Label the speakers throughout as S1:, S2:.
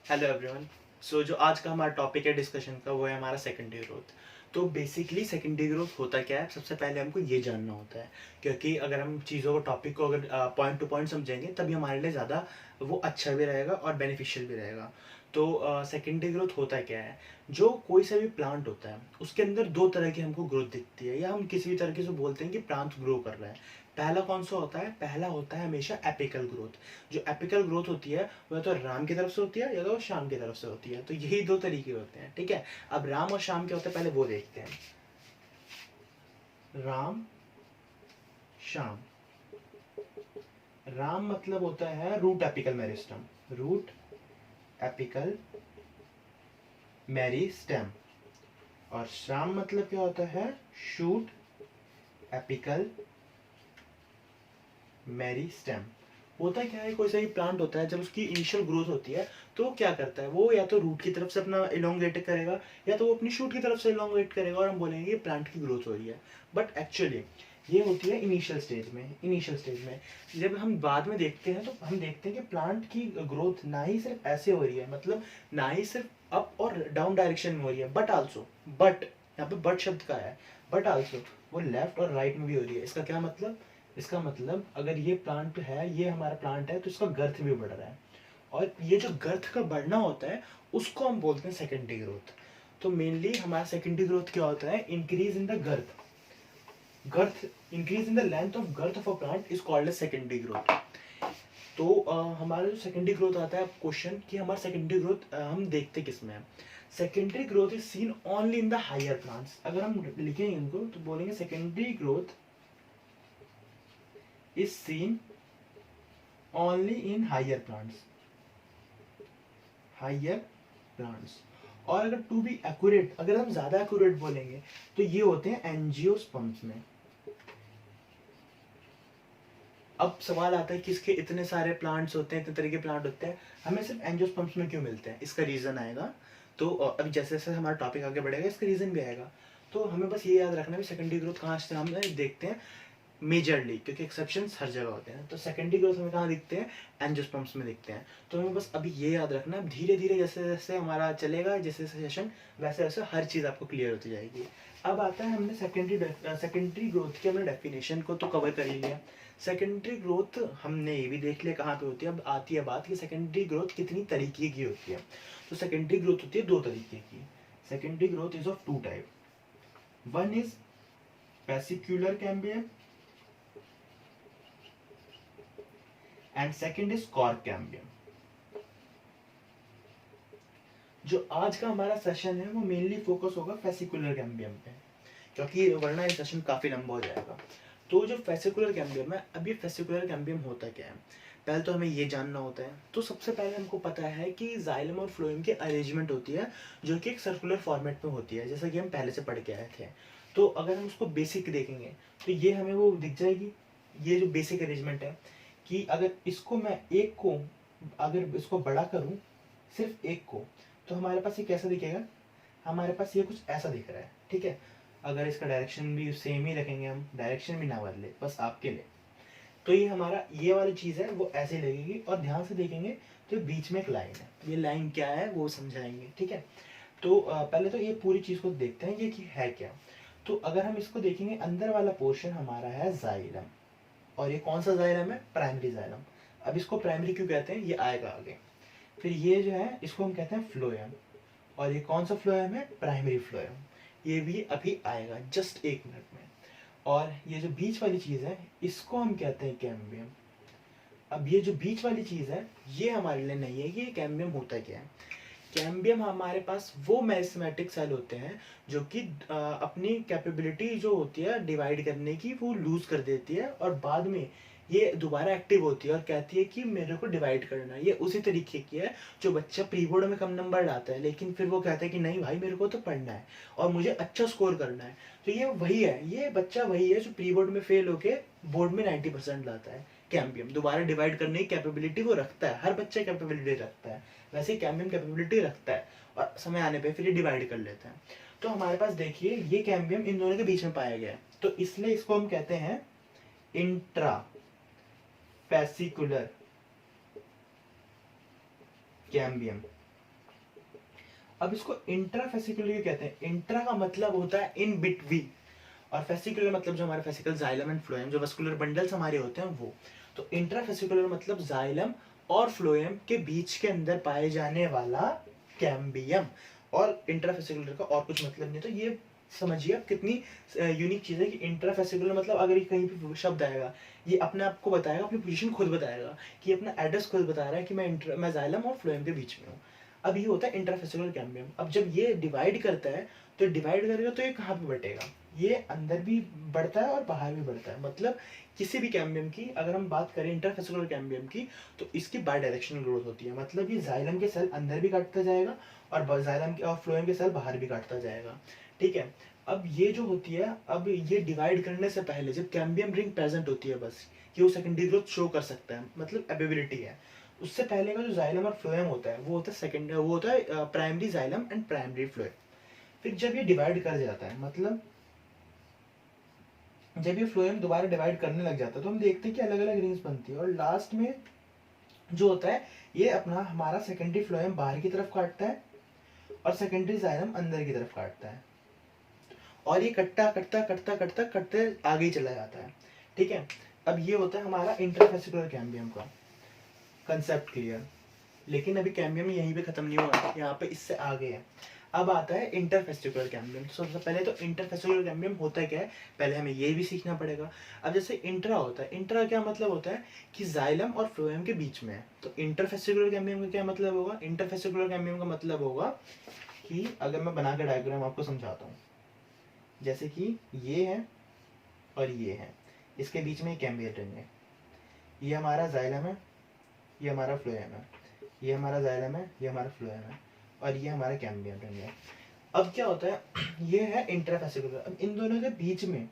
S1: Hello everyone. सो जो आज का हमारा टॉपिक है डिस्कशन का वो है हमारा सेकेंडरी ग्रोथ। तो बेसिकली सेकेंडरी ग्रोथ होता क्या है, सबसे पहले हमको ये जानना होता है, क्योंकि अगर हम चीज़ों को टॉपिक को अगर पॉइंट टू पॉइंट समझेंगे तभी हमारे लिए ज़्यादा वो अच्छा भी रहेगा और बेनिफिशियल भी रहेगा। तो सेकेंडरी ग्रोथ होता क्या है, जो कोई सा भी प्लांट होता है उसके अंदर दो तरह की हमको ग्रोथ दिखती है, या हम किसी भी तरीके से बोलते हैं कि प्लांट ग्रो कर रहा है। पहला कौन सा होता है, पहला होता है हमेशा एपिकल ग्रोथ। जो एपिकल ग्रोथ होती है वह तो राम की तरफ से होती है या तो शाम की तरफ से होती है। तो यही दो तरीके होते हैं, ठीक है। अब राम और शाम क्या होते हैं पहले वो देखते हैं। राम शाम। राम मतलब होता है root apical meristem, root apical meristem. और शाम मतलब क्या होता है, शूट एपिकल मेरिस्टेम। होता क्या है, कोई सा भी प्लांट होता है जब उसकी इनिशियल ग्रोथ होती है तो क्या करता है, वो या तो रूट की तरफ से अपना इलोंगेट करेगा या तो वो अपनी शूट की तरफ से इलोंगेट करेगा और हम बोलेंगे प्लांट की ग्रोथ हो रही है। बट एक्चुअली ये होती है इनिशियल स्टेज में। इनिशियल स्टेज में जब हम बाद में देखते हैं तो हम देखते हैं कि प्लांट की ग्रोथ ना ही सिर्फ ऐसे हो रही है, मतलब ना ही सिर्फ अप और डाउन डायरेक्शन में हो रही है, बट आल्सो, बट यहाँ पे बट शब्द का है, बट आल्सो वो लेफ्ट और राइट में भी हो रही है। इसका क्या मतलब, इसका मतलब अगर ये प्लांट है, ये हमारा प्लांट है, तो इसका गर्थ भी बढ़ रहा है। और ये जो गर्थ का बढ़ना होता है उसको हम बोलते हैं सेकेंडरी ग्रोथ। तो मेनली हमारा सेकेंडरी ग्रोथ क्या होता है, increase in the girth. Girth increase in the length of girth of a plant is called as secondary growth. तो हमारा जो सेकेंडरी ग्रोथ आता है, क्वेश्चन कि हमारा सेकेंडरी ग्रोथ हम देखते किस में है। Secondary growth is seen only in the higher plants. अगर हम लिखेंगे इनको तो बोलेंगे secondary growth is seen only in higher plants, higher plants। और अगर टू बी एक्यूरेट, अगर हम ज्यादा एक्यूरेट बोलेंगे तो ये होते हैं एंजियोस्पर्म्स में। अब सवाल आता है कि इसके इतने सारे प्लांट्स होते हैं, इतने तरह के प्लांट होते हैं, हमें सिर्फ एंजियोस्पर्म्स में क्यों मिलते हैं, इसका रीजन आएगा। तो अभी जैसे जैसे हमारा टॉपिक आगे बढ़ेगा इसका रीजन भी आएगा। तो हमें बस ये याद रखना है सेकेंडरी ग्रोथ कहाँ से हम देखते हैं मेजरली, क्योंकि एक्सेप्शंस हर जगह होते हैं। तो सेकेंडरी ग्रोथ हमें कहाँ दिखते हैं, एंजियोस्पर्म्स में दिखते हैं। तो हमें बस अभी ये याद रखना है, धीरे धीरे जैसे जैसे हमारा चलेगा, जैसे जैसे सेशन, वैसे वैसे हर चीज़ आपको क्लियर होती जाएगी। अब आता है, हमने सेकेंडरी ग्रोथ की हमने डेफिनेशन को तो कवर कर ही लिया। सेकेंडरी ग्रोथ हमने ये भी देख लिया कहाँ पे होती है। अब आती है बात कि सेकेंडरी ग्रोथ कितनी तरीके की होती है। तो सेकेंडरी ग्रोथ होती है दो तरीके की। Secondary growth is of two type. One is vesicular cambium and second is cork cambium. जो आज का हमारा सेशन है वो मेनली फोकस होगा फेसिकुलर कैम्बियम पे, क्योंकि वरना ये सेशन काफी लंबा हो जाएगा। तो जो फेसिकुलर कैम्बियम है, अब ये फेसिकुलर कैम्बियम होता क्या है, पहले तो हमें ये जानना होता है। तो सबसे पहले हमको पता है कि जाइलम और फ्लोएम की अरेंजमेंट होती है जो कि एक सर्कुलर फॉर्मेट में होती है, जैसा कि हम पहले से पढ़ के आए थे। तो अगर हम उसको बेसिक देखेंगे तो ये हमें वो दिख जाएगी, ये जो बेसिक अरेंजमेंट है कि अगर इसको मैं एक को, अगर इसको बड़ा करूं सिर्फ एक को, तो हमारे पास ये कैसा दिखेगा, हमारे पास ये कुछ ऐसा दिख रहा है, ठीक है। अगर इसका डायरेक्शन भी सेम ही रखेंगे, हम डायरेक्शन भी ना बदले बस आपके लिए, तो ये हमारा ये वाली चीज़ है वो ऐसे लगेगी। और ध्यान से देखेंगे तो बीच में एक लाइन है, ये लाइन क्या है वो समझाएंगे, ठीक है। तो पहले तो ये पूरी चीज़ को देखते हैं ये कि है क्या। तो अगर हम इसको देखेंगे, अंदर वाला पोर्शन हमारा है जाइलम, और ये कौन सा जाइलम है, प्राइमरी जाइलम। अब इसको प्राइमरी क्यों कहते हैं ये आएगा आगे। फिर ये जो है इसको हम कहते हैं फ्लोएम, और ये कौन सा फ्लोएम है, प्राइमरी फ्लोएम। ये भी अभी आएगा जस्ट एक मिनट में। और ये जो बीच वाली चीज है इसको हम कहते हैं कैम्बियम। अब ये जो बीच वाली चीज है ये हमारे लिए नहीं है, ये कैम्बियम होता क्या है। कैम्बियम हमारे पास वो मेरिस्टेमेटिक सेल होते हैं जो कि अपनी कैपेबिलिटी जो होती है डिवाइड करने की वो लूज कर देती है, और बाद में ये दोबारा एक्टिव होती है और कहती है कि मेरे को डिवाइड करना है। ये उसी तरीके की है जो बच्चा प्री बोर्ड में कम नंबर लाता है लेकिन फिर वो कहता है कि नहीं भाई मेरे को तो पढ़ना है और मुझे अच्छा स्कोर करना है। तो ये वही है, ये बच्चा वही है जो प्री बोर्ड में फेल होके बोर्ड में 90% लाता है। कैम्बियम दोबारा डिवाइड करने की कैपेबिलिटी वो रखता है, हर बच्चा कैपेबिलिटी रखता है, वैसे ही कैम्बियम कैपेबिलिटी रखता है, और समय आने पे फिर ये डिवाइड कर लेता है। तो हमारे पास देखिए ये कैम्बियम इन दोनों के बीच में पाया गया है, तो इसलिए इसको हम कहते हैं इंट्रा फेसिकुलर कैम्बियम। अब इसको इंट्रा फेसिकुलर कहते हैं। इंट्रा का मतलब होता है इन बिटवीन, और फेसिकुलर मतलब जो हमारे फेसिकल जाइलम एंड फ्लोएम, जो वस्कुलर बंडल्स हमारे होते हैं वो। तो इंट्रा फेसिकुलर मतलब जाइलम और फ्लोएम के बीच के अंदर पाए जाने वाला कैम्बियम। और इंट्रा फेसिकुलर का और कुछ मतलब नहीं। तो ये समझिए आप कितनी यूनिक चीज है कि इंट्रा फेसिकुलर मतलब अगर ये कहीं भी शब्द आएगा, ये अपने आप को बताएगा, अपनी पोजीशन खुद बताएगा, कि अपना एड्रेस खुद बता रहा है कि मैं जाइलम और फ्लोएम के बीच में हूँ। अब ये होता है इंट्राफेसिकुलर कैम्बियम। अब जब ये डिवाइड करता है, तो डिवाइड करेगा तो ये कहाँ पे बटेगा, ये अंदर भी बढ़ता है और बाहर भी बढ़ता है। मतलब किसी भी कैम्बियम की अगर हम बात करें इंटरफेसिकुलर कैम्बियम की, तो इसकी बाय डायरेक्शनल ग्रोथ होती है। मतलब ये जाइलम के सेल अंदर भी काटता जाएगा और जाइलम के और फ्लोएम के सेल बाहर भी काटता जाएगा। ठीक है। अब ये जो होती है, अब ये डिवाइड करने से पहले जब कैम्बियम रिंग प्रेजेंट होती है, बस कि वो सेकेंडरी ग्रोथ शो कर सकता है, मतलब एबिलिटी है, उससे पहले का जो जाइलम और फ्लोएम होता है वो होता है सेकेंड, वो होता है primary xylem and primary phloem. फिर जब ये डिवाइड कर जाता है, मतलब जब ये फ्लोएम दोबारा डिवाइड करने लग जाता है, तो हम देखते हैं कि अलग अलग रिंग्स बनती है, और लास्ट में जो होता है ये अपना हमारा सेकेंडरी फ्लोएम बाहर की तरफ काटता है और सेकेंडरी जाइलम अंदर की तरफ काटता है, और ये कटता कटता कटता कटता कटते आगे ही चला जाता है। ठीक है। अब ये होता है हमारा इंटरफेसिकुलर कैम्बियम का कंसेप्ट क्लियर। लेकिन अभी कैम्बियम यहीं पे खत्म नहीं हुआ, यहाँ पे इससे आगे है। अब आता है इंटरफेस्टिकुलर कैम्बियम। तो सबसे पहले तो इंटरफेस्टिकुलर कैम्बियम होता क्या है, पहले हमें ये भी सीखना पड़ेगा। अब जैसे इंट्रा होता है, इंट्रा क्या मतलब होता है कि जाइलम और फ्लोएम के बीच में है। तो इंटरफेस्टिकुलर कैम्बियम का क्या मतलब होगा, इंटरफेस्टिकुलर कैम्बियम का मतलब होगा कि अगर मैं बना के डायग्राम आपको समझाता हूँ, जैसे कि ये है और ये है, इसके बीच में कैम्बियम रिंग है, ये हमारा जाइलम है, ये हमारा फ्लोएम है, ये हमारा जाइलम है, ये हमारा फ्लोएम है, और ये हमारा कैम्बियम रिंग है। अब क्या होता है, ये है इंट्राफेसिकुलर। अब इन दोनों के बीच में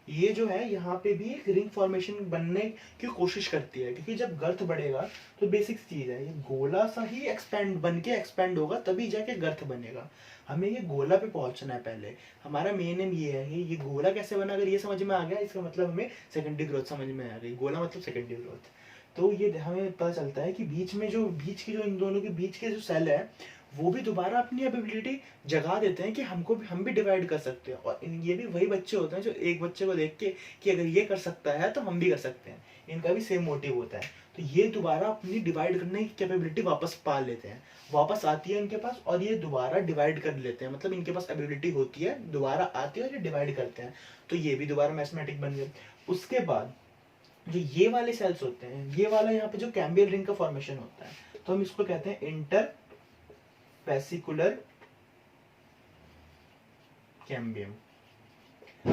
S1: ये जो है यहाँ पे भी एक रिंग फॉर्मेशन बनने की कोशिश करती है, क्योंकि जब गर्थ बढ़ेगा तो बेसिक चीज है, ये गोला सा ही एक्सपेंड बन के एक्सपेंड होगा तभी जाके गर्थ बनेगा। हमें ये गोला पे पहुंचना है पहले, हमारा मेन एम ये है कि ये गोला कैसे बना। अगर ये समझ में आ गया, इसका मतलब हमें सेकेंडरी ग्रोथ समझ में आ गई। गोला मतलब सेकेंडरी ग्रोथ। तो ये हमें पता चलता है कि बीच में जो बीच की जो इन दोनों के बीच के जो सेल है, वो भी दोबारा अपनी एबिलिटी जगा देते हैं कि हमको भी, हम भी डिवाइड कर सकते हैं। और ये भी वही बच्चे होते हैं जो एक बच्चे को देख के कि अगर ये कर सकता है तो हम भी कर सकते हैं, इनका भी सेम मोटिव होता है। तो ये दोबारा अपनी डिवाइड करने की कैपेबिलिटी वापस पा लेते हैं, वापस आती है इनके पास, और ये दोबारा डिवाइड कर लेते हैं। मतलब इनके पास एबिलिटी होती है, दोबारा आती है और ये डिवाइड करते हैं। तो ये भी दोबारा मैथमेटिक बन गए। उसके बाद जो ये वाले सेल्स होते हैं, ये वाला यहाँ पे जो कैम्बियल रिंग का फॉर्मेशन होता है, तो हम इसको कहते हैं इंटर फेसिकुलर कैम्बियम।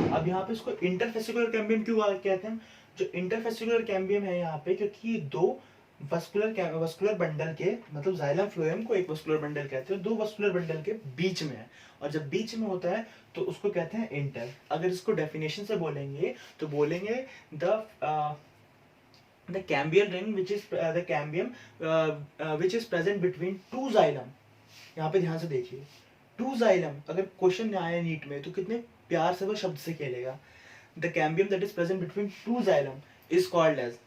S1: अब यहाँ पे इसको इंटरफेसिकुलर कैम्बियम क्यों कहते हैं, जो इंटरफेसिकुलर कैम्बियम है यहाँ पे, क्योंकि दो वस्कुलर बंडल के, मतलब जाइलम फ्लोएम को एक वस्कुलर बंडल कहते हैं, दो वस्कुलर बंडल के बीच में है, और जब बीच में होता है तो उसको कहते हैं इंटर। अगर इसको डेफिनेशन से बोलेंगे तो बोलेंगे the cambial ring which is the cambium which is present between two xylem। यहाँ पे ध्यान से देखिए, टू जाइलम, अगर क्वेश्चन आया नीट में तो कितने प्यार से वो शब्द से खेलेगा। The cambium that is present between two xylem is called as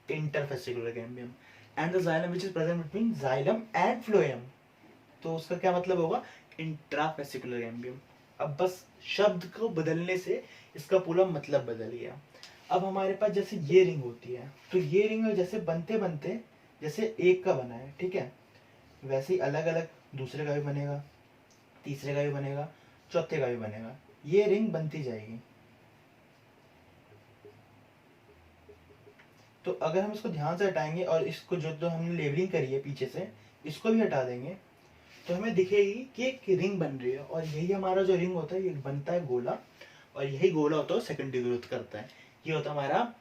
S1: interfascicular cambium, and the xylem which is present between xylem and phloem, तो उसका क्या मतलब होगा, इंट्राफेसिकुलर कैम्बियम। अब बस शब्द को बदलने से इसका पूरा मतलब बदल गया। अब हमारे पास जैसे ये रिंग होती है, तो ये रिंग जैसे बनते बनते जैसे एक का बना है, ठीक है, वैसे ही अलग अलग दूसरे का भी बनेगा, तीसरे का भी बनेगा, चौथे का भी बनेगा, ये रिंग बनती जाएगी। तो अगर हम इसको ध्यान से हटाएंगे और इसको जो हमने लेबलिंग करी है पीछे से, इसको भी हटा देंगे, तो हमें दिखेगी कि एक रिंग बन रही है। और यही हमारा जो रिंग होता है, ये बनता है गोला, और यही गोला होता है सेकेंडरी ग्रोथ करता है। ये होता है हमारा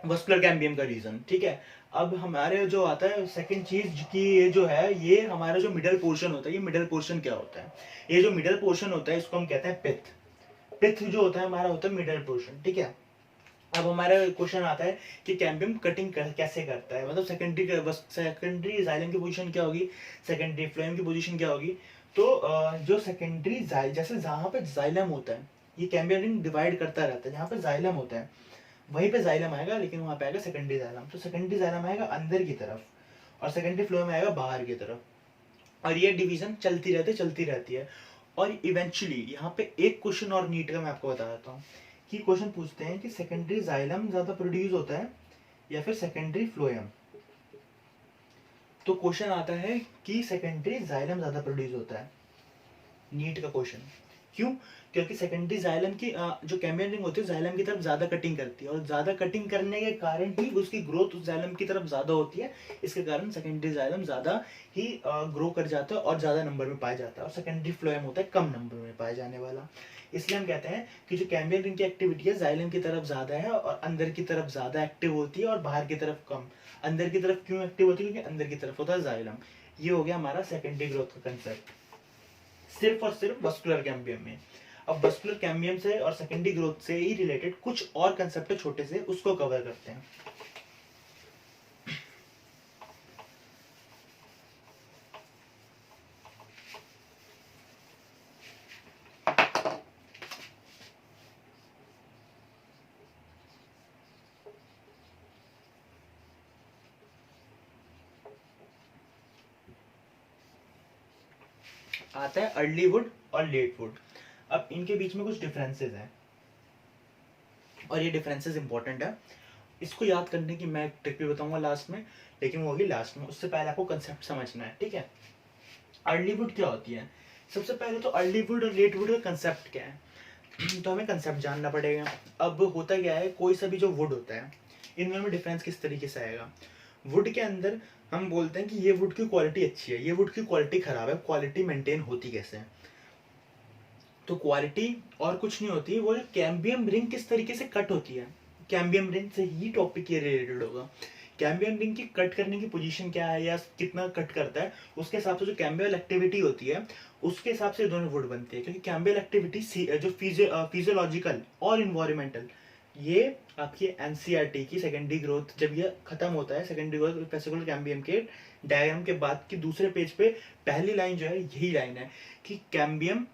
S1: वस्कुलर कैम्बियम का रीजन। ठीक है। अब हमारे जो आता है सेकंड चीज की, ये जो है, ये हमारा जो मिडल पोर्शन होता है, ये मिडल पोर्शन क्या होता है, ये जो मिडल पोर्शन होता है इसको हम कहते हैं पिथ। पिथ जो होता है हमारा होता है मिडल पोर्शन। ठीक है। अब हमारा क्वेश्चन आता है कि कैम्बियम कटिंग कैसे करता है, मतलब सेकेंडरी जाइलम की पोजीशन क्या होगी, सेकेंडरी फ्लोएम की पोजीशन क्या होगी। तो जो सेकेंडरी जैसे जहाँ पे जाइलम होता है, ये कैम्बियम रिंग डिवाइड करता रहता है, जहाँ पे जाइलम होता है वहीं पे जाइलम आएगा, लेकिन वहां पे आएगा सेकेंडरी जाइलम। तो सेकेंडरी जाइलम आएगा अंदर की तरफ और सेकेंडरी फ्लोएम आएगा बाहर की तरफ। और ये डिवीजन चलती रहती है। और इवेंचुअली यहाँ पे एक क्वेश्चन और नीट का मैं आपको बता देता हूँ कि क्वेश्चन पूछते हैं कि सेकेंडरी जाइलम ज्यादा प्रोड्यूस होता है या फिर सेकेंडरी फ्लोएम। तो क्वेश्चन आता है कि सेकेंडरी जाइलम ज्यादा प्रोड्यूस होता है, नीट का क्वेश्चन। क्यों? क्योंकि सेकेंडरी जाइलम की जो कैम्बियम रिंग होती है जाइलम की तरफ ज्यादा कटिंग करती है, और ज्यादा कटिंग करने के कारण ही उसकी ग्रोथ उस जाइलम की तरफ ज्यादा होती है। इसके कारण सेकेंडरी जाइलम ज्यादा ही ग्रो कर जाता है और ज्यादा नंबर में पाया जाता है, और सेकेंडरी फ्लोएम होता है कम नंबर में पाया जाने वाला। इसलिए हम कहते हैं कि जो कैम्बियम रिंग की एक्टिविटी है जाइलम की तरफ ज्यादा है और अंदर की तरफ ज्यादा एक्टिव होती है और बाहर की तरफ कम। अंदर की तरफ क्यों एक्टिव होती है? क्योंकि अंदर की तरफ होता है जाइलम। ये हो गया हमारा सेकेंडरी ग्रोथ का कंसेप्ट, सिर्फ और सिर्फ वस्कुलर कैम्बियम में। अब वस्कुलर कैम्बियम से और सेकेंडरी ग्रोथ से ही रिलेटेड कुछ और कंसेप्ट है छोटे से, उसको कवर करते हैं। आता है अर्ली वुड और लेट वुड। अब इनके बीच में कुछ डिफरेंसेस हैं और ये डिफरेंसेस इंपॉर्टेंट है। इसको याद करने की मैं एक ट्रिक भी बताऊंगा लास्ट में, लेकिन वो होगी लास्ट में। उससे पहले आपको कंसेप्ट समझना है, ठीक है? अर्ली वुड क्या होती है? सबसे पहले तो अर्ली वुड और लेट वुड का कंसेप्ट क्या है तो हमें कंसेप्ट जानना पड़ेगा। अब होता क्या है, कोई सा भी जो वुड होता है इनमें में डिफरेंस किस तरीके से आएगा। वुड के अंदर हम बोलते हैं कि ये वुड की क्वालिटी अच्छी है, ये वुड की क्वालिटी खराब है। क्वालिटी मेंटेन होती कैसे है? तो क्वालिटी और कुछ नहीं होती, वो कैम्बियम रिंग किस तरीके से कट होती है, कैम्बियम रिंग से ही टॉपिक ये रिलेटेड होगा। कैम्बियम रिंग की कट करने की पोजीशन क्या है या कितना कट करता है, उसके हिसाब से जो कैम्बियल एक्टिविटी होती है उसके हिसाब से दोनों वुड बनती है। क्योंकि कैम्बियल एक्टिविटी जो फिजियोलॉजिकल और इन्वायरमेंटल, ये आपकी एनसीईआरटी की सेकेंडरी ग्रोथ जब ये खत्म होता है, सेकेंडरी ग्रोथ फेसिकुलर कैम्बियम के डायग्राम के बाद की दूसरे पेज पे पहली लाइन जो है यही लाइन है कि cambium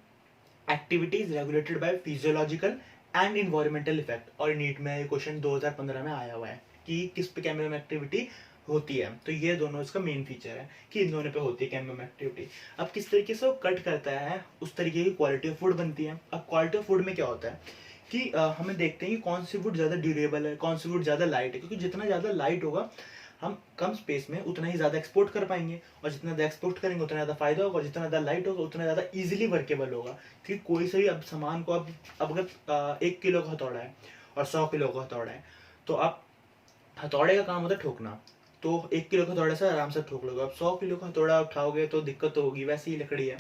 S1: activity is regulated by physiological and environmental effect. और नीट में ये क्वेश्चन 2015 में आया हुआ है कि किस पे कैम्बियम एक्टिविटी होती है। तो ये दोनों इसका मेन फीचर है कि इन दोनों पे होती है कैम्बियम एक्टिविटी। अब किस तरीके से वो कट करता है उस तरीके की क्वालिटी ऑफ फूड बनती है। अब क्वालिटी ऑफ फूड में क्या होता है कि हमें देखते हैं कि कौन सी फूड ज़्यादा ड्यूरेबल है, कौन सी फूड ज़्यादा लाइट है। क्योंकि जितना ज़्यादा लाइट होगा हम कम स्पेस में उतना ही ज़्यादा एक्सपोर्ट कर पाएंगे, और जितना ज़्यादा एक्सपोर्ट करेंगे उतना ज़्यादा फायदा होगा, और जितना ज़्यादा लाइट होगा उतना ज़्यादा इजीली वर्केबल होगा। क्योंकि कोई से भी अब सामान को अब अगर 1 किलो का हथौड़ा है और 100 किलो का हथौड़ा है, तो आप हथौड़े का काम होता है ठोकना, तो 1 किलो का हथौड़े से आराम से ठोक लोगे। अब 100 किलो का हथौड़ा उठाओगे तो दिक्कत तो होगी। वैसे ही लकड़ी है,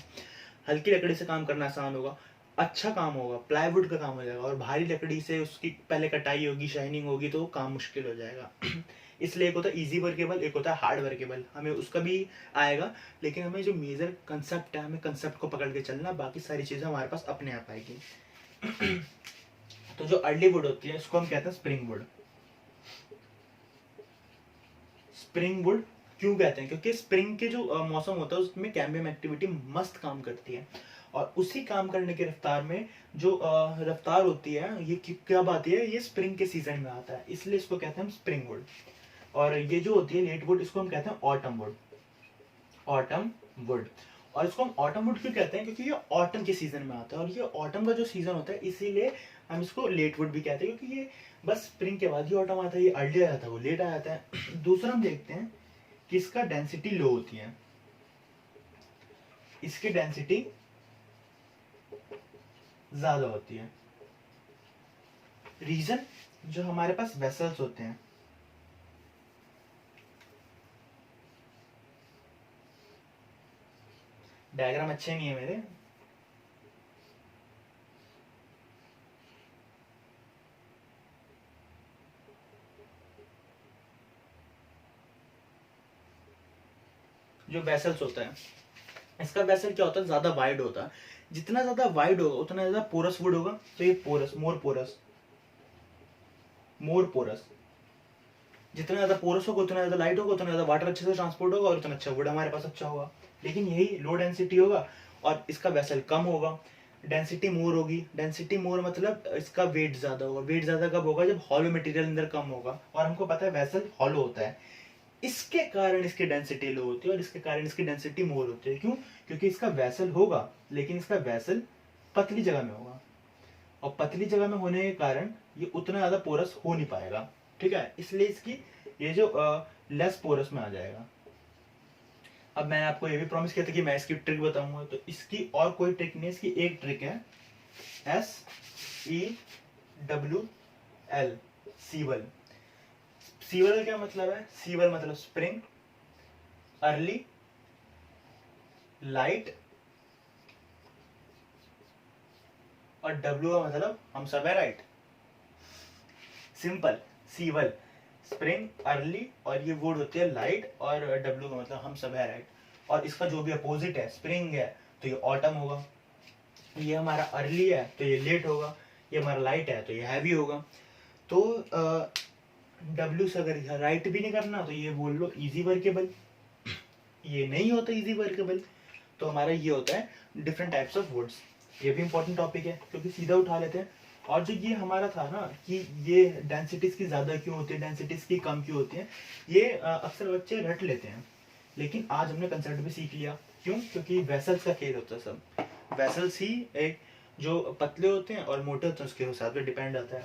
S1: हल्की लकड़ी से काम करना आसान होगा, अच्छा काम होगा, प्लाईवुड का काम हो जाएगा। और भारी लकड़ी से उसकी पहले कटाई होगी, शाइनिंग होगी, तो काम मुश्किल हो जाएगा। इसलिए एक होता है इजी वर्केबल, एक होता है हार्ड वर्केबल। हमें उसका भी आएगा, लेकिन हमें जो मेजर कंसेप्ट है हमें कंसेप्ट को पकड़ के चलना, बाकी सारी चीजें हमारे पास अपने आप आएगी। तो जो अर्ली वुड होती है इसको हम कहते हैं स्प्रिंग वुड। स्प्रिंग वुड क्यों कहते हैं? क्योंकि स्प्रिंग के जो मौसम होता है उसमें कैम्बियम एक्टिविटी मस्त काम करती है, और उसी काम करने की रफ्तार में जो रफ्तार होती है ये कब आती है? ये स्प्रिंग के सीजन में आता है, इसलिए इसको कहते हैं हम स्प्रिंग वुड। और ये जो होती है लेट वुड, इसको हम कहते हैं ऑटम वुड। Autumn would. और इसको हम ऑटम वुड क्यों कहते हैं? क्योंकि ये ऑटम के सीजन में आता है, और ये ऑटम का जो सीजन होता है इसीलिए हम इसको लेट वुड भी कहते हैं। क्योंकि ये बस स्प्रिंग के बाद ही ऑटम आता है, ये अर्ली आ जाता है वो लेट आ जाता है। दूसरा हम देखते हैं कि इसका डेंसिटी लो होती है, इसकी डेंसिटी ज्यादा होती है। रीजन, जो हमारे पास वेसल्स होते हैं, डायग्राम अच्छे नहीं है मेरे, जो वेसल्स होता है इसका वेसल क्या होता है? ज्यादा वाइड होता है। जितना ज्यादा वाइड होगा उतना ज्यादा पोरस वुड होगा, तो ये पोरस, मोर पोरस। जितना ज्यादा पोरस होगा उतना ज्यादा लाइट होगा, उतना ज्यादा वाटर अच्छे से ट्रांसपोर्ट होगा, और उतना अच्छा वुड हमारे पास अच्छा होगा। लेकिन यही लो डेंसिटी होगा और इसका वेसल कम होगा, डेंसिटी मोर होगी। डेंसिटी मोर मतलब इसका वेट ज्यादा होगा। वेट ज्यादा कब होगा? जब हॉलो मटेरियल अंदर कम होगा, और हमको पता है वेसल हॉलो होता है। इसके कारण इसकी डेंसिटी लो होती है और इसके कारण इसकी डेंसिटी मोर होती है। क्यों? क्योंकि इसका वैसल होगा, लेकिन इसका वैसल पतली जगह में होगा, और पतली जगह में होने के कारण ये उतना ज्यादा पोरस हो नहीं पाएगा। ठीक है, इसलिए इसकी ये जो लेस पोरस में आ जाएगा। अब मैंने आपको ये भी प्रॉमिस किया था कि मैं इसकी ट्रिक बताऊंगा, तो इसकी और कोई ट्रिक नहीं, इसकी एक ट्रिक है, SEWL, सीवल। सीवल का क्या मतलब है? सीवल मतलब स्प्रिंग, अर्ली, लाइट, और डब्ल्यू का मतलब हम सब है राइट। सिंपल, सीवल, स्प्रिंग, अर्ली, और ये वर्ड होती है लाइट, और डब्ल्यू का मतलब हम सब है राइट। और इसका जो भी अपोजिट है, स्प्रिंग है तो ये ऑटम होगा, ये हमारा अर्ली है तो ये लेट होगा, ये हमारा लाइट है तो ये हैवी होगा। तो डब्ल्यू से अगर राइट भी नहीं करना तो ये बोल लो इजी वर्केबल, ये नहीं होता इजी वर्केबल, तो हमारा ये होता है डिफरेंट टाइप्स ऑफ वर्ड्स। ये भी इंपॉर्टेंट टॉपिक है क्योंकि सीधा उठा लेते हैं। और जो ये हमारा था ना कि ये डेंसिटीज की ज्यादा क्यों होती है, डेंसिटीज की कम क्यों होती है, ये अक्सर बच्चे रट लेते हैं, लेकिन आज हमने कंसेप्ट भी सीख लिया। क्यों? क्योंकि वेसल्स का खेल होता है, सब वेसल्स ही एक जो पतले होते हैं और मोटे होते हैं उसके हिसाब से डिपेंड आता है।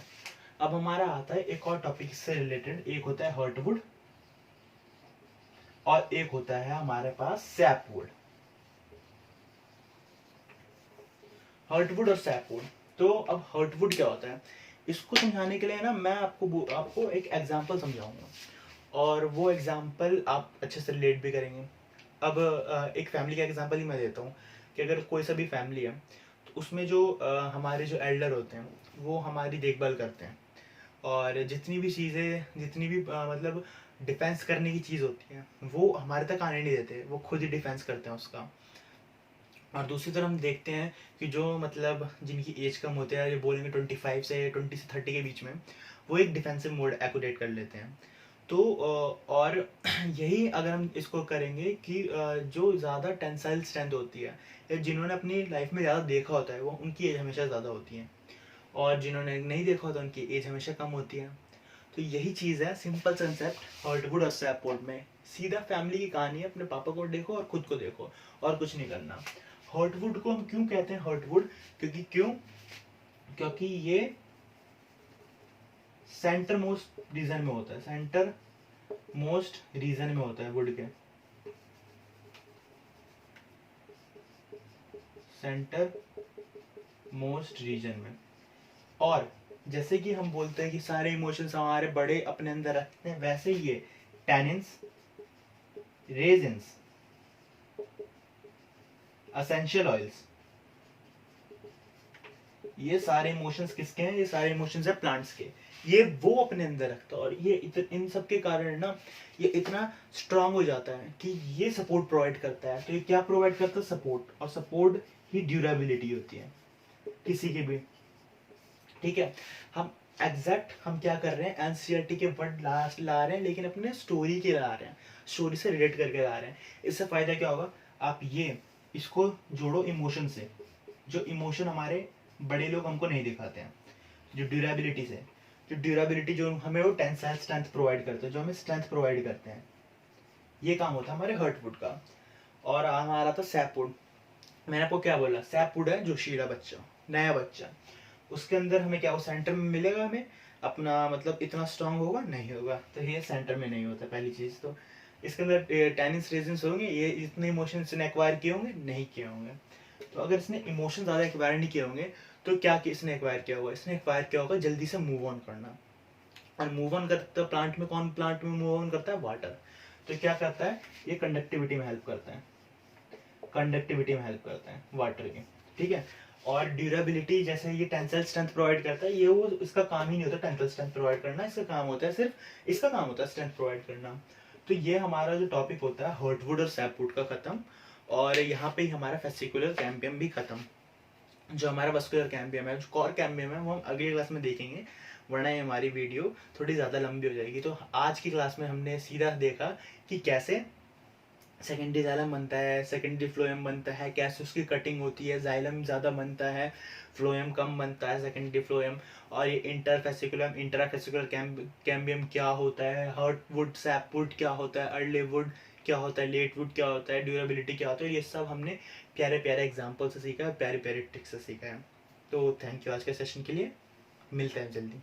S1: अब हमारा आता है एक और टॉपिक से रिलेटेड, एक होता है हर्टवुड और एक होता है हमारे पास सैपवुड। हर्टवुड और सैपवुड। तो अब हर्टवुड क्या होता है, इसको समझाने के लिए ना मैं आपको एक एग्जांपल समझाऊंगा, और वो एग्जांपल आप अच्छे से रिलेट भी करेंगे। अब एक फैमिली का एग्जांपल ही मैं देता हूँ कि अगर कोई सा भी फैमिली है तो उसमें जो हमारे जो एल्डर होते हैं वो हमारी देखभाल करते हैं, और जितनी भी चीज़ें, जितनी भी मतलब डिफेंस करने की चीज़ होती है वो हमारे तक आने नहीं देते, वो खुद ही डिफेंस करते हैं उसका। और दूसरी तरफ हम देखते हैं कि जो मतलब जिनकी एज कम होती है, ये बोलेंगे 25 से 20 से 30 के बीच में, वो एक डिफेंसिव मोड एक्टिवेट कर लेते हैं। तो और यही अगर हम इसको करेंगे कि जो ज़्यादा टेंसाइल स्ट्रेंथ होती है, या जिन्होंने अपनी लाइफ में ज़्यादा देखा होता है, वो उनकी एज हमेशा ज़्यादा होती है, और जिन्होंने नहीं देखा होता उनकी एज हमेशा कम होती है। तो यही चीज़ है, सिंपल कंसेप्ट हर्टवुड और सैपवुड में। सीधा फैमिली की कहानी है, अपने पापा को देखो और खुद को देखो, और कुछ नहीं करना। हर्टवुड को हम क्यों कहते हैं हर्टवुड? क्योंकि ये सेंटर मोस्ट रीजन में होता है, सेंटर मोस्ट रीजन में होता है वुड के, सेंटर मोस्ट रीजन में। और जैसे कि हम बोलते हैं कि सारे इमोशंस हमारे बड़े अपने अंदर रखते हैं, वैसे ही ये टैनिन्स, रेजिन्स, एसेंशियल ऑयल्स, ये सारे इमोशंस किसके हैं? ये सारे इमोशंस है प्लांट्स के। ये वो अपने अंदर रखता है, और ये इन सब के कारण ना ये इतना स्ट्रांग हो जाता है कि ये सपोर्ट प्रोवाइड करता है। तो ये क्या प्रोवाइड करता है? सपोर्ट। और सपोर्ट ही ड्यूरेबिलिटी होती है किसी की भी। ठीक है, हम क्या कर रहे हैं, एनसीईआरटी के वर्ड ला रहे हैं, लेकिन अपने स्टोरी के ला रहे हैं, स्टोरी से रिलेट करके ला रहे हैं। इससे फायदा क्या होगा, आप ये इसको जोड़ो इमोशन से, जो इमोशन हमारे बड़े लोग हमको नहीं दिखाते हैं, जो ड्यूरेबिलिटी से, जो ड्यूरेबिलिटी जो हमें वो टेंसाइल स्ट्रेंथ प्रोवाइड करते हैं, जो हमें स्ट्रेंथ प्रोवाइड करते हैं, ये काम होता है हमारे हर्टवुड का। और हमारा था सैपवुड। मैंने आपको क्या बोला, सैपवुड है जो शीला बच्चा, नया बच्चा, उसके अंदर हमें क्या, वो सेंटर में मिलेगा हमें अपना, मतलब इतना स्ट्रांग होगा नहीं होगा, तो ये सेंटर में नहीं होता पहली चीज। तो इसके अंदर टैनिन्स रेजिन्स होंगे, ये इतने इमोशंस ने एक्वायर किए होंगे नहीं किए होंगे। तो अगर इसने इमोशन ज्यादा एक्वायर नहीं किए होंगे तो क्या कि इसने एक्वायर किया होगा, इसने एक्वायर किया होगा जल्दी से मूव ऑन करना। और मूव ऑन करता प्लांट में, कौन प्लांट में मूव ऑन करता है? वाटर। तो क्या करता है, ये कंडक्टिविटी में हेल्प करता है, कंडक्टिविटी में हेल्प करता है वाटर की। ठीक है, और ड्यूरेबिलिटी, जैसे ये टेंसाइल स्ट्रेंथ प्रोवाइड करता है, ये वो इसका काम ही नहीं होता टेंसाइल स्ट्रेंथ प्रोवाइड करना, इसका काम होता है सिर्फ, इसका काम होता है स्ट्रेंथ प्रोवाइड करना। तो ये हमारा जो टॉपिक होता है हर्टवुड और सैपवुड का खत्म, और यहाँ पे ही हमारा फेसिकुलर कैम्बियम भी खत्म। जो हमारा वस्कुलर कैम्बियम है, जो कोर कैम्बियम है, वो हम अगली क्लास में देखेंगे, वरना ये हमारी वीडियो थोड़ी ज़्यादा लंबी हो जाएगी। तो आज की क्लास में हमने सीधा देखा कि कैसे सेकेंडरी जाइलम बनता है, सेकेंडरी फ्लोएम बनता है, कैसे उसकी कटिंग होती है, जाइलम ज़्यादा बनता है, फ्लोएम कम बनता है, सेकेंडरी फ्लोएम। और ये इंटरफेसिकुलम इंट्राफेसिकुलर कैम्बियम क्या होता है, हार्टवुड सैपवुड क्या होता है, अर्ली वुड क्या होता है, लेट वुड क्या होता है, ड्यूरेबिलिटी क्या होता है, ये सब हमने प्यारे प्यारे एग्जाम्पल से सीखा है, प्यारे प्यारे ट्रिक्स से सीखा है। तो थैंक यू आज के सेशन के लिए, मिलते हैं जल्दी।